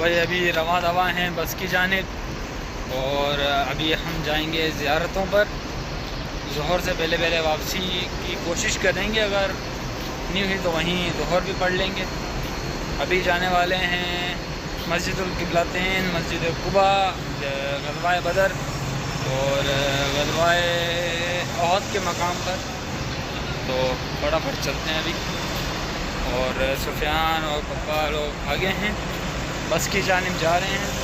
بھائی ابھی رواں دواں ہیں بس کی جانب، اور ابھی ہم جائیں گے زیارتوں پر۔ ظہر سے پہلے پہلے واپسی کی کوشش کریں گے، اگر نہیں ہوئی تو وہیں ظہر بھی پڑھ لیں گے۔ ابھی جانے والے ہیں مسجد القبلتین، مسجد قبا، غزوہ بدر اور غزوہ احد کے مقام پر۔ تو فٹافٹ چلتے ہیں ابھی، اور سفیان اور پپا لوگ آگے ہیں، بس کی جانب جا رہے ہیں۔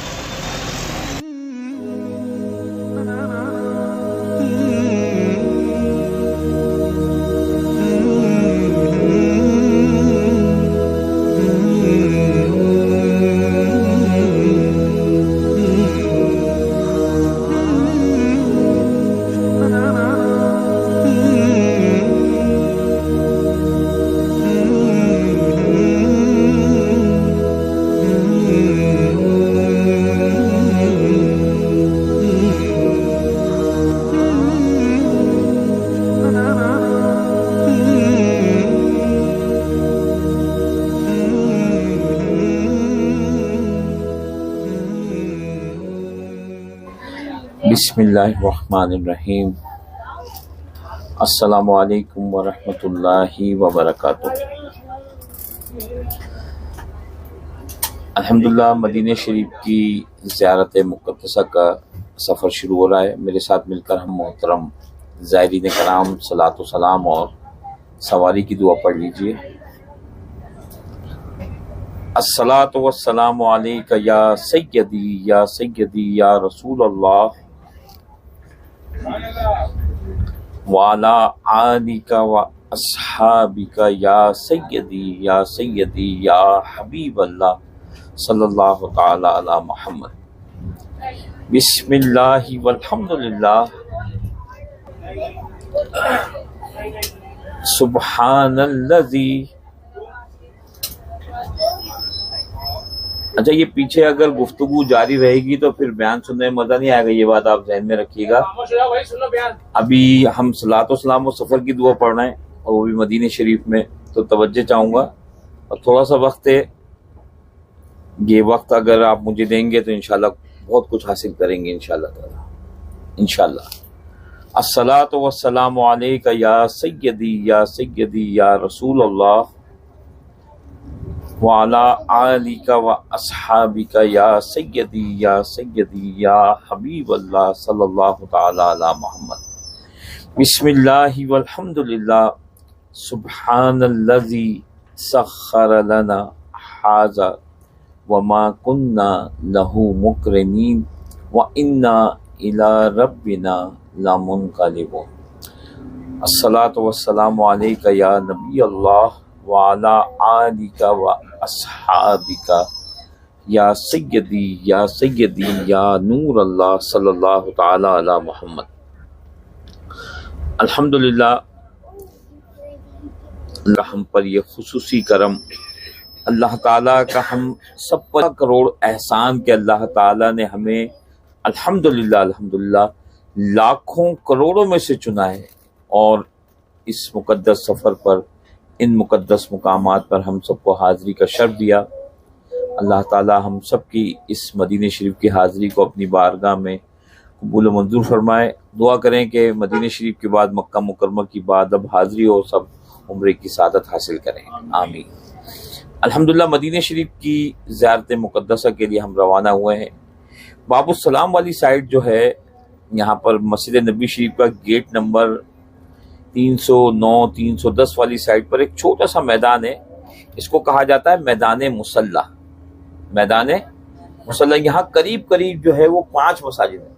بسم اللہ الرحمن الرحیم۔ السلام علیکم ورحمۃ اللہ وبرکاتہ۔ الحمدللہ مدینہ شریف کی زیارت مقدسہ کا سفر شروع ہو رہا ہے۔ میرے ساتھ مل کر ہم محترم زائرین کرام صلاۃ و سلام اور سواری کی دعا پڑھ لیجیے۔ الصلاۃ والسلام علیک یا سیدی یا رسول اللہ وعلی آلک و اصحابک یا سیدی یا حبیب اللہ صلی اللہ تعالی علی محمد۔ بسم اللہ والحمدللہ سبحان الذی۔ اچھا، یہ پیچھے اگر گفتگو جاری رہے گی تو پھر بیان سننے میں مزہ نہیں آئے گا، یہ بات آپ ذہن میں رکھیے گا۔ ابھی ہم صلاۃ و سلام و سفر کی دعا پڑھ رہے ہیں، اور وہ بھی مدینہ شریف میں، تو توجہ چاہوں گا، اور تھوڑا سا وقت ہے، یہ وقت اگر آپ مجھے دیں گے تو انشاءاللہ بہت کچھ حاصل کریں گے انشاءاللہ تعالی، انشاءاللہ۔ الصلاۃ والسلام علیک یا سیدی یا رسول اللہ وعلی آلک و اصحابک یا سیدی یا حبیب اللہ صلی اللہ تعالی علی محمد۔ بسم اللہ والحمدللہ سبحان الذی سخر لنا ھذا وما كنا له مقرنین وإنا إلی ربنا لمنقلبون۔ الصلاۃ والسلام علیک یا نبی اللہ وعلی آلک و اصحابک یا سیدی یا نور اللہ صلی اللہ تعالی علی محمد۔ الحمدللہ اللہ ہم پر یہ خصوصی کرم، اللہ تعالیٰ کا ہم سب پر کروڑ احسان کہ اللہ تعالیٰ نے ہمیں الحمدللہ لاکھوں کروڑوں میں سے چنا ہے، اور اس مقدس سفر پر، ان مقدس مقامات پر ہم سب کو حاضری کا شرف دیا۔ اللہ تعالیٰ ہم سب کی اس مدینہ شریف کی حاضری کو اپنی بارگاہ میں قبول و منظور فرمائے۔ دعا کریں کہ مدینہ شریف کے بعد مکہ مکرمہ کی بعد اب حاضری ہو، سب عمرے کی سعادت حاصل کریں، آمین۔ الحمدللہ مدینہ شریف کی زیارت مقدسہ کے لیے ہم روانہ ہوئے ہیں۔ باب السلام والی سائٹ جو ہے، یہاں پر مسجد نبی شریف کا گیٹ نمبر 309 310 والی سائٹ پر ایک چھوٹا سا میدان ہے، اس کو کہا جاتا ہے میدان مصلی۔ میدان مصلی یہاں قریب جو ہے وہ 5 مساجد ہیں،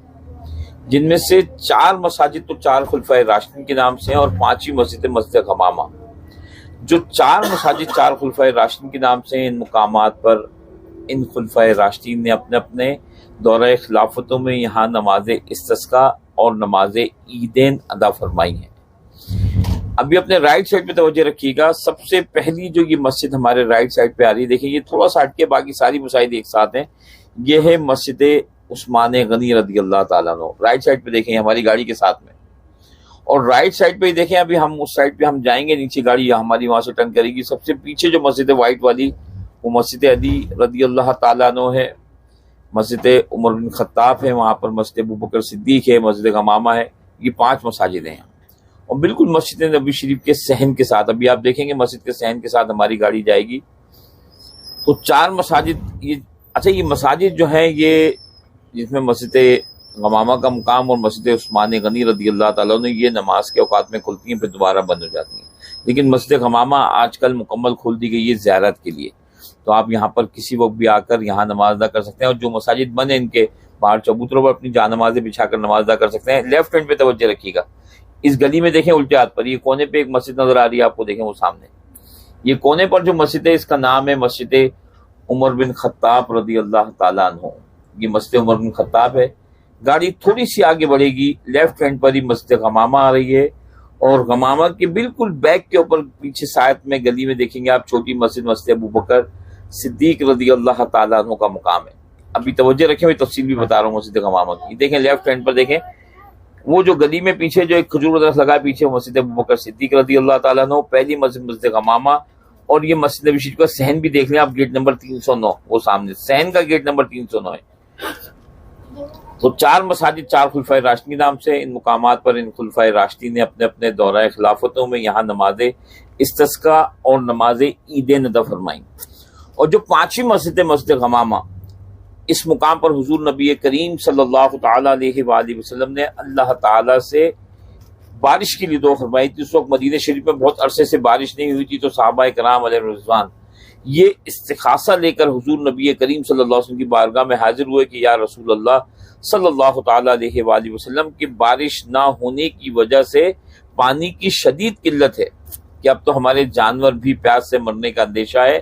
جن میں سے 4 مساجد تو 4 خلفائے راشدین کے نام سے ہیں، اور 5ویں مسجد مسجد غمامہ۔ جو 4 مساجد 4 خلفائے راشدین کے نام سے ہیں، ان مقامات پر ان خلفائے راشدین نے اپنے اپنے دورہ خلافتوں میں یہاں نماز استسقاء اور نماز عیدین ادا فرمائی ہیں۔ ابھی اپنے رائٹ سائڈ پہ توجہ رکھیے گا، سب سے پہلی جو یہ مسجد ہمارے رائٹ سائڈ پہ آ رہی ہے، دیکھیں یہ تھوڑا سا ہٹ کے باقی ساری مساجد ایک ساتھ ہیں، یہ ہے مسجد عثمان غنی رضی اللہ تعالیٰ عنہ۔ رائٹ سائڈ پہ دیکھیں ہماری گاڑی کے ساتھ میں، اور رائٹ سائڈ پہ ہی دیکھیں، ابھی ہم اس سائڈ پہ ہم جائیں گے، نیچے گاڑی ہماری وہاں سے ٹرن کرے گی. سب سے پیچھے جو مسجد ہے وائٹ والی، وہ مسجد علی رضی اللہ تعالیٰ عنہ ہے، مسجد عمر بن خطاب ہے، وہاں پر مسجد ابوبکر صدیق ہے، مسجد غمامہ ہے. یہ 5 مساجدیں ہیں، اور بالکل مسجد نبی شریف کے صحن کے ساتھ. ابھی آپ دیکھیں گے مسجد کے صحن کے ساتھ ہماری گاڑی جائے گی. تو 4 مساجد یہ. اچھا، یہ مساجد جو ہیں، یہ جس میں مسجد غمامہ کا مقام اور مسجد عثمان غنی رضی اللہ تعالیٰ عنہ، یہ نماز کے اوقات میں کھلتی ہیں، پھر دوبارہ بند ہو جاتی ہیں. لیکن مسجد غمامہ آج کل مکمل کھول دی گئی ہے زیارت کے لیے، تو آپ یہاں پر کسی وقت بھی آ کر یہاں نماز ادا کر سکتے ہیں. اور جو مساجد بنے ان کے باہر چبوتروں پر اپنی جان نمازیں بچھا کر نماز ادا کر سکتے ہیں. لیفٹ ہینڈ پہ توجہ رکھیے گا، اس گلی میں دیکھیں الٹے ہاتھ پر یہ کونے پہ ایک مسجد نظر آ رہی ہے آپ کو، دیکھیں وہ سامنے یہ کونے پر جو مسجد ہے، اس کا نام ہے مسجد عمر بن خطاب رضی اللہ تعالیٰ عنہ. یہ مسجد عمر بن خطاب ہے. گاڑی تھوڑی سی آگے بڑھے گی، لیفٹ ہینڈ پر ہی مسجد غمامہ آ رہی ہے، اور غمامہ کے بالکل بیک کے اوپر پیچھے سائد میں گلی میں دیکھیں گے آپ چھوٹی مسجد، مسجد ابوبکر صدیق رضی اللہ تعالیٰ عنہ کا مقام ہے. ابھی توجہ رکھیں، میں تفصیل بھی بتا رہا ہوں مسجد غمامہ کی. دیکھیں لیفٹ ہینڈ پر دیکھیں، وہ جو گلی میں پیچھے جو ایک کھجور درخت لگا ہے پیچھے، مسجد ابوبکر صدیق رضی اللہ تعالیٰ عنہ. پہلی مسجد مسجد غمامہ. اور یہ مسجد نبی شریف کا صحن بھی دیکھ لیں آپ، گیٹ نمبر 309، وہ سامنے صحن کا گیٹ نمبر 309 ہے. تو 4 مساجد 4 خلفائے راشدین نام سے. ان مقامات پر ان خلفائے راشدین نے اپنے اپنے دورہ خلافتوں میں یہاں نماز استسقاء اور نماز عید ندی فرمائیں. اور جو 5ویں مسجد ہے مسجد غمامہ، اس مقام پر حضور نبی کریم صلی اللہ تعالیٰ علیہ وآلہ وسلم نے اللہ تعالیٰ سے بارش کی لیے دعا فرمائی تھی. اس وقت مدینہ شریف میں بہت عرصے سے بارش نہیں ہوئی تھی، تو صحابہ کرام علیہ رضوان یہ استخاصہ لے کر حضور نبی کریم صلی اللہ علیہ وسلم کی بارگاہ میں حاضر ہوئے کہ یا رسول اللہ صلی اللہ تعالیٰ علیہ وآلہ وسلم کی بارش نہ ہونے کی وجہ سے پانی کی شدید قلت ہے، کہ اب تو ہمارے جانور بھی پیاس سے مرنے کا اندیشہ ہے.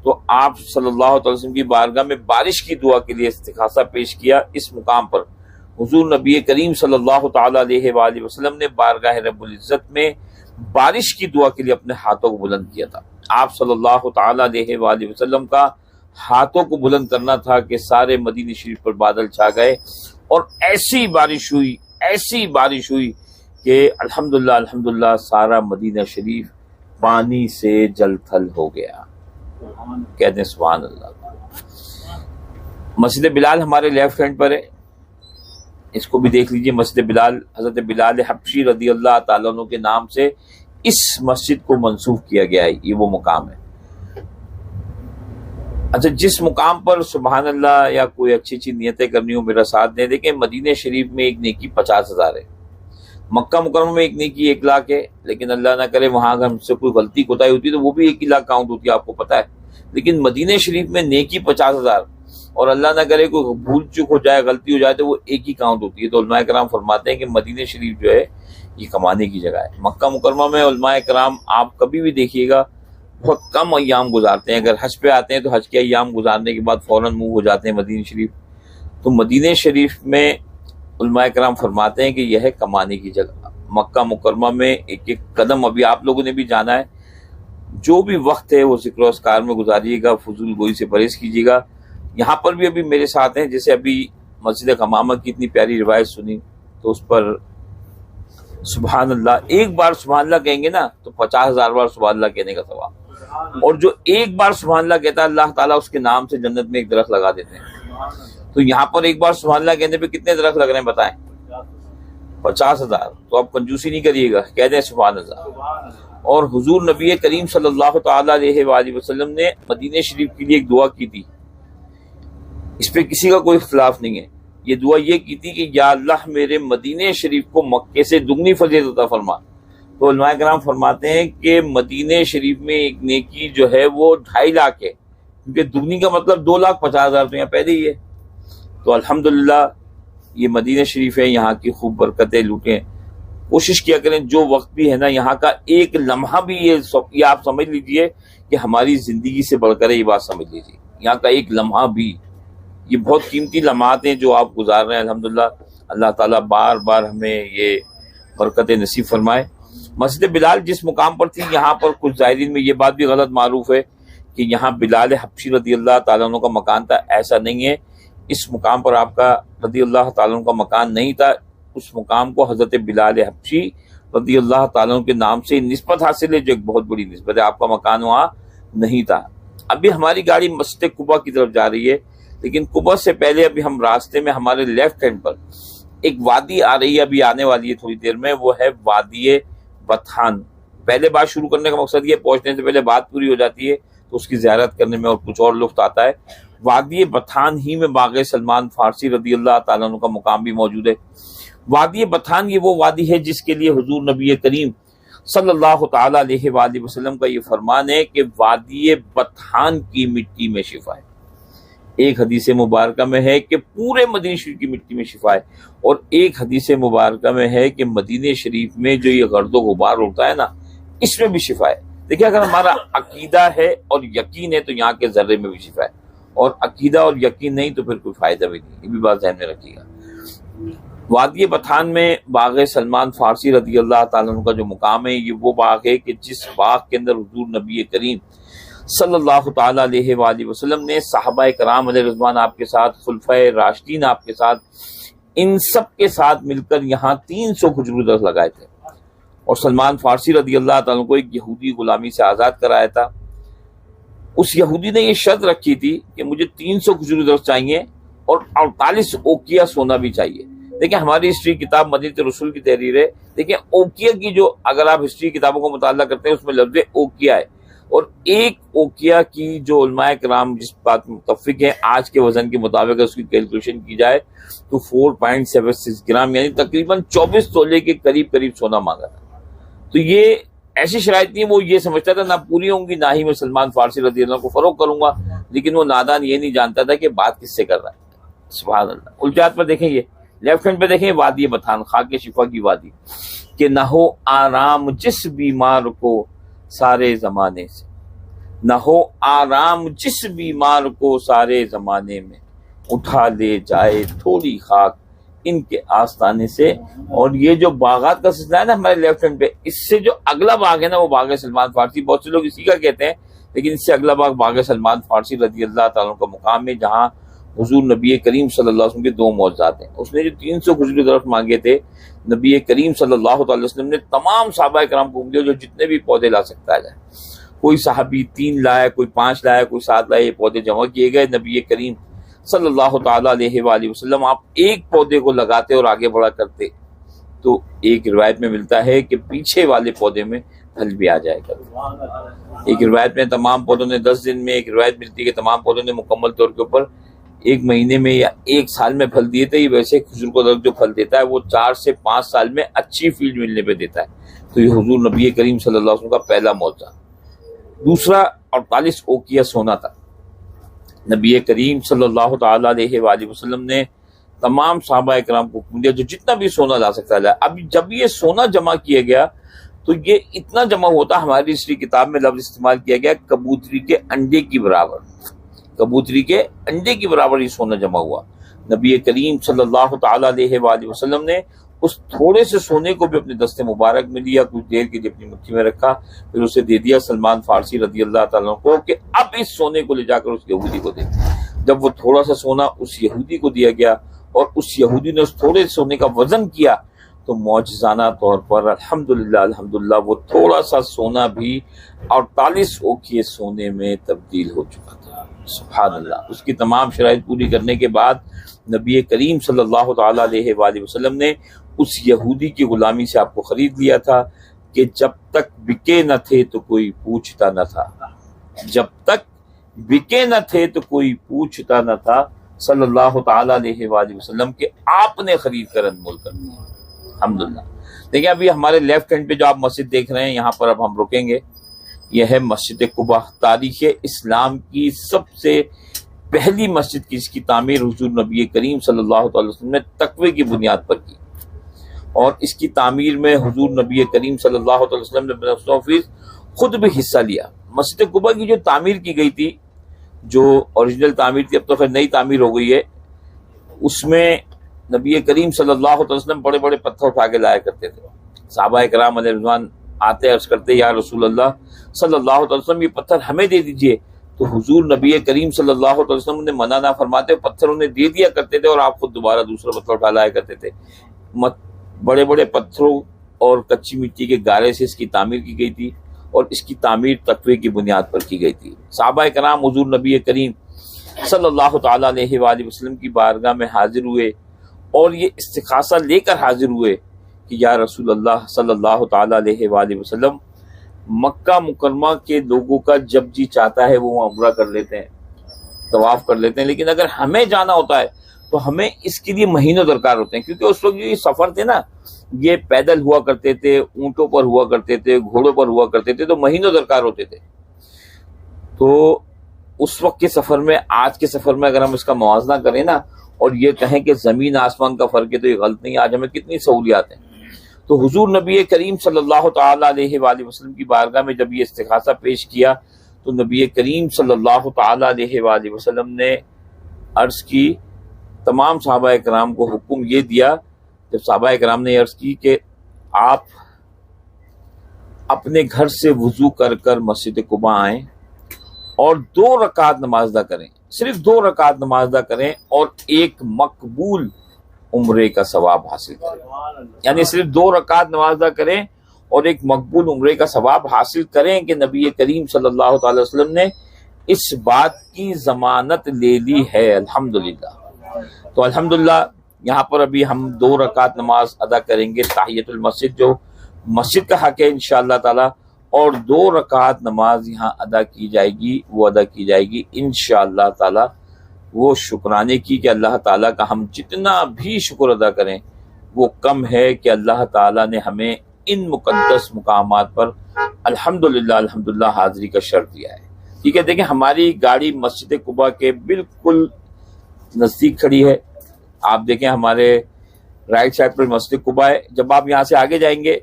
تو آپ صلی اللہ علیہ وسلم کی بارگاہ میں بارش کی دعا کے لیے استخاصہ پیش کیا. اس مقام پر حضور نبی کریم صلی اللہ تعالیٰ علیہ وآلہ وسلم نے بارگاہ رب العزت میں بارش کی دعا کے لیے اپنے ہاتھوں کو بلند کیا تھا. آپ صلی اللہ تعالیٰ علیہ وآلہ وسلم کا ہاتھوں کو بلند کرنا تھا کہ سارے مدینہ شریف پر بادل چھا گئے، اور ایسی بارش ہوئی کہ الحمدللہ سارا مدینہ شریف پانی سے جل تھل ہو گیا. کہتے ہیں سبحان اللہ. مسجد بلال ہمارے لیفٹ ہینڈ پر ہے، اس کو بھی دیکھ لیجئے. مسجد بلال حضرت بلال حبشی رضی اللہ تعالیٰ عنہ کے نام سے اس مسجد کو منسوخ کیا گیا ہے. یہ وہ مقام ہے. اچھا، جس مقام پر سبحان اللہ یا کوئی اچھی نیتیں کرنی ہو میرا ساتھ دیں. دیکھیں مدینہ شریف میں ایک نیکی 50,000 ہے، مکہ مکرمہ میں ایک نیکی 1 لاکھ ہے. لیکن اللہ نہ کرے وہاں اگر ہم سے کوئی غلطی کوتاہی ہوتی ہے تو وہ بھی 1 لاکھ کاؤنٹ ہوتی ہے، آپ کو پتہ ہے. لیکن مدینہ شریف میں نیکی 50,000، اور اللہ نہ کرے کوئی بھول چک ہو جائے، غلطی ہو جائے تو وہ 1 ہی کاؤنٹ ہوتی ہے. تو علماء کرام فرماتے ہیں کہ مدینہ شریف جو ہے یہ کمانے کی جگہ ہے. مکہ مکرمہ میں علماء کرام آپ کبھی بھی دیکھیے گا بہت کم ایام گزارتے ہیں. اگر حج پہ آتے ہیں تو حج کے ایام گزارنے کے بعد فوراً موو ہو جاتے ہیں مدینہ شریف. تو مدینہ شریف میں علماء کرام فرماتے ہیں کہ یہ ہے کمانے کی جگہ. مکہ مکرمہ میں ایک ایک قدم ابھی آپ لوگوں نے بھی جانا ہے. جو بھی وقت ہے وہ ذکر و اذکار میں گزاریے گا، فضول گوئی سے پرہیز کیجیے گا. یہاں پر بھی ابھی میرے ساتھ ہیں، جیسے ابھی مسجد غمامہ کی اتنی پیاری روایت سنی، تو اس پر سبحان اللہ، ایک بار سبحان اللہ کہیں گے نا تو 50,000 بار سبحان اللہ کہنے کا ثواب. اور جو ایک بار سبحان اللہ کہتا ہے اللہ تعالیٰ اس کے نام سے جنت میں ایک درخت لگا دیتے ہیں. تو یہاں پر ایک بار سبحان اللہ کہنے پہ کتنے درخت لگ رہے ہیں بتائیں؟ 50,000. تو آپ کنجوسی نہیں کریے گا، کہہ دیں سبحان اللہ. اور حضور نبی کریم صلی اللہ تعالیٰ علیہ وآلہ وسلم نے مدینہ شریف کے لیے ایک دعا کی تھی، اس پہ کسی کا کوئی اختلاف نہیں ہے. یہ دعا یہ کی تھی کہ یا اللہ میرے مدینہ شریف کو مکے سے دگنی فضیلت عطا فرما. تو علماء کرام فرماتے ہیں کہ مدینہ شریف میں ایک نیکی جو ہے وہ 2.5 لاکھ ہے، کیونکہ دگنی کا مطلب 2,50,000 تو یہاں پہلے ہی ہے. تو الحمدللہ یہ مدینہ شریف ہے، یہاں کی خوب برکتیں لوٹیں. کوشش کیا کریں جو وقت بھی ہے نا، یہاں کا ایک لمحہ بھی یہ آپ سمجھ لیجئے کہ ہماری زندگی سے بڑھ کر یہ بات سمجھ لیجئے. یہاں کا ایک لمحہ بھی، یہ بہت قیمتی لمحات ہیں جو آپ گزار رہے ہیں. الحمدللہ اللہ تعالیٰ بار بار ہمیں یہ برکتیں نصیب فرمائے. مسجد بلال جس مقام پر تھی، یہاں پر کچھ زائرین میں یہ بات بھی غلط معروف ہے کہ یہاں بلال حبشی رضی اللہ تعالیٰ عنہ کا مکان تھا. ایسا نہیں ہے. اس مقام پر آپ کا رضی اللہ تعالیٰ عنہ کا مکان نہیں تھا. اس مقام کو حضرت بلال حبشی رضی اللہ تعالیٰ عنہ کے نام سے نسبت حاصل ہے، جو ایک بہت بڑی نسبت ہے. آپ کا مکان وہاں نہیں تھا. ابھی ہماری گاڑی مسجد قباء کی طرف جا رہی ہے، لیکن قباء سے پہلے ابھی ہم راستے میں ہمارے لیفٹ ہینڈ پر ایک وادی آ رہی ہے، ابھی آنے والی ہے تھوڑی دیر میں، وہ ہے وادی بطحان. پہلے بات شروع کرنے کا مقصد یہ پہنچنے سے پہلے بات پوری ہو جاتی ہے تو اس کی زیارت کرنے میں اور کچھ اور لطف آتا ہے. وادی بطحان ہی میں باغ سلمان فارسی رضی اللہ تعالیٰ عنہ کا مقام بھی موجود ہے. وادی بطحان یہ وہ وادی ہے جس کے لیے حضور نبی کریم صلی اللہ تعالیٰ علیہ وآلہ وسلم کا یہ فرمان ہے کہ وادی بطحان کی مٹی میں شفا ہے. ایک حدیث مبارکہ میں ہے کہ پورے مدینہ شریف کی مٹی میں شفا ہے، اور ایک حدیث مبارکہ میں ہے کہ مدینہ شریف میں جو یہ گرد و غبار ہوتا ہے نا، اس میں بھی شفا ہے. دیکھیں اگر ہمارا عقیدہ ہے اور یقین ہے تو یہاں کے ذرے میں بھی شفا ہے، اور عقیدہ اور یقین نہیں تو پھر کوئی فائدہ بھی نہیں. یہ بھی بات ذہن میں رکھیے گا. وادی بطحان میں باغ سلمان فارسی رضی اللہ تعالیٰ عنہ کا جو مقام ہے، یہ وہ باغ ہے کہ جس باغ کے اندر حضور نبی کریم صلی اللہ تعالیٰ علیہ وآلہ وسلم نے صحابہ کرام علیہ رضوان آپ کے ساتھ، خلفائے راشدین آپ کے ساتھ، ان سب کے ساتھ مل کر یہاں 300 کھجور درخت لگائے تھے. اور سلمان فارسی رضی اللہ تعالیٰ عنہ کو ایک یہودی غلامی سے آزاد کرایا تھا. اس یہودی نے یہ شرط رکھی تھی کہ مجھے 300 کھجور درخت چاہیے اور 48 اوقیہ سونا بھی چاہیے. دیکھیں ہماری ہسٹری کتاب مدینہ رسول کی تحریر ہے. دیکھیں اوقیہ کی جو اگر آپ ہسٹری کتابوں کو مطالعہ کرتے ہیں اس میں لفظ اوقیہ ہے، اور ایک اوقیہ کی جو علماء کرام جس بات میں متفق ہیں آج کے وزن کے مطابق اس کی کیلکولیشن کی جائے تو 4.76 گرام یعنی تقریباً 24 تولے کے قریب سونا مانگا تھا. تو یہ ایسی شرائط نہیں، وہ یہ سمجھتا تھا نہ پوری ہوں گی نہ ہی میں سلمان فارسی رضی اللہ عنہ کو فروغ کروں گا، لیکن وہ نادان یہ نہیں جانتا تھا کہ بات کس سے کر رہا ہے. سبحان اللہ. الجات پر دیکھیں، یہ لیفٹ ہینڈ پہ دیکھیں وادی بطحان، خاک شفا کی وادی، کہ نہ ہو آرام جس بیمار کو سارے زمانے سے، نہ ہو آرام جس بیمار کو سارے زمانے میں، اٹھا لے جائے تھوڑی خاک ان کے آستانے سے. اور یہ جو باغات کا سلسلہ ہے نا ہمارے لیفٹ ہینڈ پہ، اس سے جو اگلا باغ ہے نا وہ باغ سلمان فارسی، بہت سے لوگ اسی کا کہتے ہیں، لیکن اس سے اگلا باغ باغ سلمان فارسی رضی اللہ تعالیٰ کا مقام ہے، جہاں حضور نبی کریم صلی اللہ علیہ وسلم کے 2 معجزات ہیں. اس نے جو 300 کھجور درخت مانگے تھے، نبی کریم صلی اللہ علیہ وسلم نے تمام صحابہ کرام کو دیا جو جتنے بھی پودے لا سکتا ہے. کوئی صحابی 3 لائے، کوئی 5 لائے، کوئی 7 لائے. یہ پودے جمع کیے گئے. نبی کریم صلی اللہ تعالیٰ علیہ وآلہ وسلم آپ ایک پودے کو لگاتے اور آگے بڑھا کرتے تو ایک روایت میں ملتا ہے کہ پیچھے والے پودے میں پھل بھی آ جائے گا. ایک روایت میں تمام پودوں نے 10 دن میں، ایک روایت ملتی ہے کہ تمام پودوں نے مکمل طور کے اوپر 1 مہینے میں یا 1 سال میں پھل دیے تھے. ویسے کھجور کا درخت جو پھل دیتا ہے وہ 4 سے 5 سال میں اچھی فیلڈ ملنے پہ دیتا ہے. تو یہ حضور نبی کریم صلی اللہ علیہ وسلم کا پہلا معجزہ. دوسرا 48 اوقیہ سونا تھا. نبی کریم صلی اللہ تعالیٰ علیہ وآلہ وسلم نے تمام صحابہ کرام کو حکم دیا جو جتنا بھی سونا لا سکتا ہے. اب جب یہ سونا جمع کیا گیا تو یہ اتنا جمع ہوتا، ہماری ہسٹری کتاب میں لفظ استعمال کیا گیا کبوتری کے انڈے کی برابر. کبوتری کے انڈے کی برابر یہ سونا جمع ہوا. نبی کریم صلی اللہ تعالیٰ علیہ وآلہ وسلم نے اس تھوڑے سے سونے کو بھی اپنے دستے مبارک میں لیا، کچھ دیر کے لیے اپنی مٹھی میں رکھا، پھر اسے دے دیا سلمان فارسی رضی اللہ تعالیٰ کو کہ اب اس سونے کو لے جا کر اس یہودی کو دے. جب وہ تھوڑا سا سونا اس یہودی کو دیا گیا اور اس یہودی نے اس تھوڑے سونے کا وزن کیا تو معجزانہ طور پر الحمدللہ وہ تھوڑا سا سونا بھی 48 اوقیہ سونے میں تبدیل ہو چکا تھا. سبحان اللہ. اس کی تمام شرائط پوری کرنے کے بعد نبی کریم صلی اللہ تعالیٰ علیہ وآلہ وسلم نے اس یہودی کی غلامی سے آپ کو خرید لیا تھا کہ جب تک بکے نہ تھے تو کوئی پوچھتا نہ تھا. جب تک بکے نہ تھے تو کوئی پوچھتا نہ تھا صلی اللہ تعالیٰ علیہ وآلہ وسلم کہ آپ نے خرید کر انمول کر دیا. الحمدللہ. دیکھیں ابھی ہمارے لیفٹ ہینڈ پہ جو آپ مسجد دیکھ رہے ہیں یہاں پر اب ہم رکیں گے. یہ ہے مسجد قباء، تاریخ اسلام کی سب سے پہلی مسجد کی، اس کی تعمیر حضور نبی کریم صلی اللہ علیہ وسلم نے تقوی کی بنیاد پر کی، اور اس کی تعمیر میں حضور نبی کریم صلی اللہ علیہ وسلم نے بنفسہ فیض خود بھی حصہ لیا. مسجد قباء کی جو تعمیر کی گئی تھی، جو اوریجنل تعمیر تھی، اب تو پھر نئی تعمیر ہو گئی ہے، اس میں نبی کریم صلی اللہ علیہ وسلم بڑے بڑے پتھر اٹھا کے لایا کرتے تھے. صحابہ کرام علیہ رضوان آتے عرض کرتے یا رسول اللہ صلی اللہ علیہ وسلم یہ پتھر ہمیں دے دیجئے، تو حضور نبی کریم صلی اللہ علیہ وسلم نے منع نہ فرماتے، پتھر انہیں دے دیا کرتے تھے اور آپ خود دوبارہ دوسرا پتھر اٹھا لایا کرتے تھے. بڑے بڑے پتھروں اور کچی مٹی کے گارے سے اس کی تعمیر کی گئی تھی، اور اس کی تعمیر تقوی کی بنیاد پر کی گئی تھی۔ صحابہ کرام حضور نبی کریم صلی اللہ تعالیٰ علیہ وآلہ وسلم کی بارگاہ میں حاضر ہوئے اور یہ استغاثہ لے کر حاضر ہوئے کہ یا رسول اللہ صلی اللہ تعالیٰ علیہ وآلہ وسلم، مکہ مکرمہ کے لوگوں کا جب جی چاہتا ہے وہ عمرہ کر لیتے ہیں، طواف کر لیتے ہیں، لیکن اگر ہمیں جانا ہوتا ہے تو ہمیں اس کے لیے مہینوں درکار ہوتے ہیں، کیونکہ اس وقت یہ سفر تھے نا، یہ پیدل ہوا کرتے تھے، اونٹوں پر ہوا کرتے تھے، گھوڑوں پر ہوا کرتے تھے، تو مہینوں درکار ہوتے تھے۔ تو اس وقت کے سفر میں آج کے سفر میں اگر ہم اس کا موازنہ کریں نا اور یہ کہیں کہ زمین آسمان کا فرق ہے تو یہ غلط نہیں، آج ہمیں کتنی سہولیات ہیں۔ تو حضور نبی کریم صلی اللہ تعالیٰ علیہ وآلہ وسلم کی بارگاہ میں جب یہ استغاثہ پیش کیا تو نبی کریم صلی اللہ تعالیٰ علیہ وآلہ وسلم نے عرض کی، تمام صحابہ کرام کو حکم یہ دیا، جب صحابہ کرام نے عرض کی کہ آپ اپنے گھر سے وضو کر کر مسجد قباء آئیں اور 2 رکعت نماز ادا کریں، صرف 2 رکعت نماز ادا کریں اور ایک مقبول عمرے کا ثواب حاصل کریں، یعنی صرف 2 رکعت نماز ادا کریں اور ایک مقبول عمرے کا ثواب حاصل کریں کہ نبی کریم صلی اللہ تعالی وسلم نے اس بات کی ضمانت لے لی ہے، الحمدللہ۔ تو الحمدللہ یہاں پر ابھی ہم 2 رکعت نماز ادا کریں گے، تحیۃ المسجد جو مسجد کا حق ہے انشاءاللہ تعالی، اور 2 رکعت نماز یہاں ادا کی جائے گی، وہ ادا کی جائے گی انشاءاللہ تعالی وہ شکرانے کی کہ اللہ تعالیٰ کا ہم جتنا بھی شکر ادا کریں وہ کم ہے کہ اللہ تعالیٰ نے ہمیں ان مقدس مقامات پر الحمدللہ حاضری کا شرف دیا ہے۔ ٹھیک ہے، دیکھیں ہماری گاڑی مسجد قباء کے بالکل نزدیک کھڑی ہے، آپ دیکھیں ہمارے رائٹ سائڈ پر مسجد قباء ہے۔ جب آپ یہاں سے آگے جائیں گے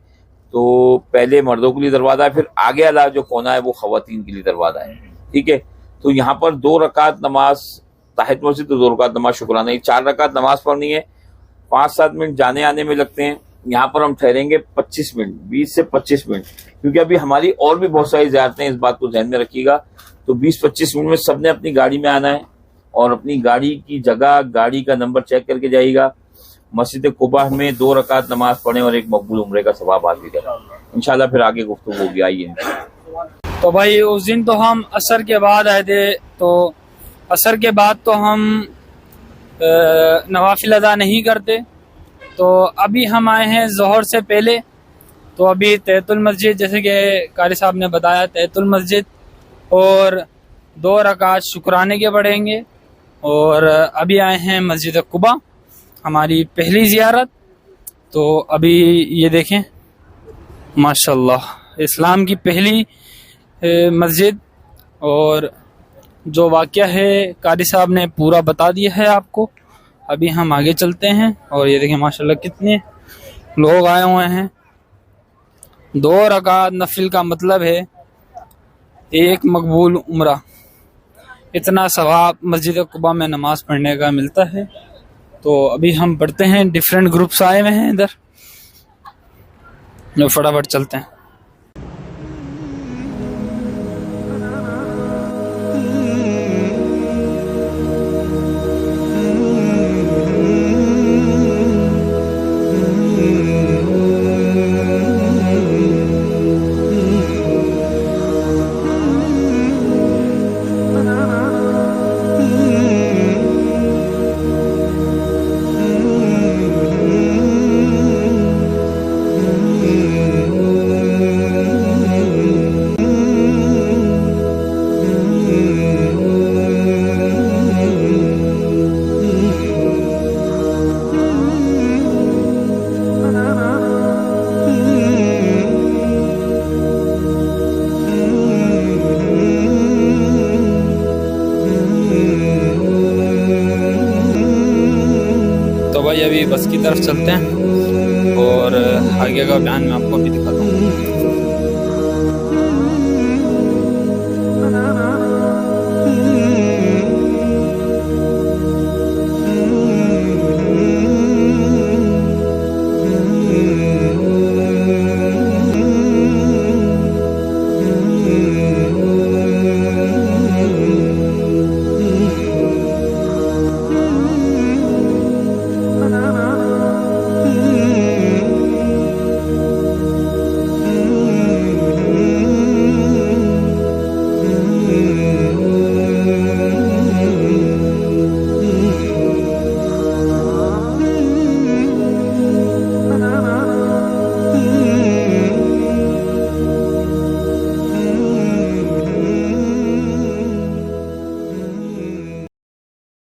تو پہلے مردوں کے لیے دروازہ ہے، پھر آگے والا جو کونا ہے وہ خواتین کے لیے دروازہ ہے۔ ٹھیک ہے، تو یہاں پر 2 رکعت نماز تحیۃ مسجد، تو 2 رکعت نماز شکرانہ، 4 رکعت نماز پڑھنی ہے، 5-7 منٹ جانے آنے میں لگتے ہیں، یہاں پر ہم ٹھہریں گے 25 منٹ، 20 سے 25 منٹ، کیونکہ ابھی ہماری اور بھی بہت ساری زیارتیں، اس بات کو ذہن میں رکھیے گا۔ تو 20-25 منٹ میں سب نے اپنی گاڑی میں آنا ہے اور اپنی گاڑی کی جگہ، گاڑی کا نمبر چیک کر کے جائے گا۔ مسجد قباء میں 2 رکعت نماز پڑھیں اور ایک مقبول عمرے کا ثواب حاصل کریں انشاءاللہ۔ پھر آگے گفتگو ہوگی، آئیے۔ تو بھائی اس دن تو ہم عصر کے بعد آئے تھے، تو عصر کے بعد تو ہم نوافل ادا نہیں کرتے، تو ابھی ہم آئے ہیں ظہر سے پہلے۔ تو ابھی تحیۃ المسجد، جیسے کہ قاری صاحب نے بتایا، تحیۃ المسجد اور 2 رکعت شکرانے کے پڑھیں گے، اور ابھی آئے ہیں مسجد قباء، ہماری پہلی زیارت۔ تو ابھی یہ دیکھیں ماشاءاللہ اسلام کی پہلی مسجد، اور جو واقعہ ہے قاری صاحب نے پورا بتا دیا ہے آپ کو۔ ابھی ہم آگے چلتے ہیں، اور یہ دیکھیں ماشاءاللہ کتنے لوگ آئے ہوئے ہیں۔ 2 رکعت نفل کا مطلب ہے ایک مقبول عمرہ، اتنا ثواب مسجد قباء میں نماز پڑھنے کا ملتا ہے۔ تو ابھی ہم پڑھتے ہیں، ڈیفرنٹ گروپس آئے ہوئے ہیں ادھر، جو فٹافٹ چلتے ہیں۔ ابھی بس کی طرف چلتے ہیں اور آگے کا بیان میں آپ کو بھی